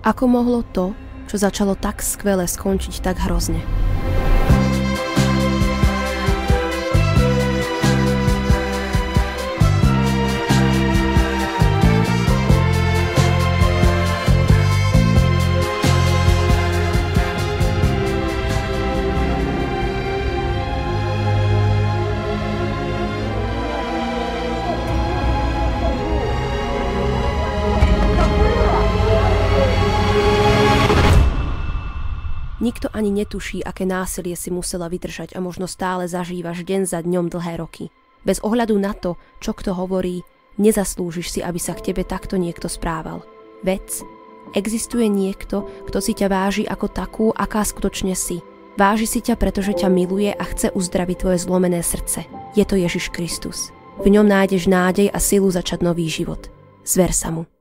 Ako mohlo to, čo začalo tak skvele, skončiť tak hrozne? Nikto ani netuší, aké násilie si musela vydržať a možno stále zažívaš deň za dňom dlhé roky. Bez ohľadu na to, čo kto hovorí, nezaslúžiš si, aby sa k tebe takto niekto správal. Veď existuje niekto, kto si ťa váži ako takú, aká skutočne si. Váži si ťa, pretože ťa miluje a chce uzdraviť tvoje zlomené srdce. Je to Ježiš Kristus. V ňom nájdeš nádej a silu začať nový život. Zver sa mu.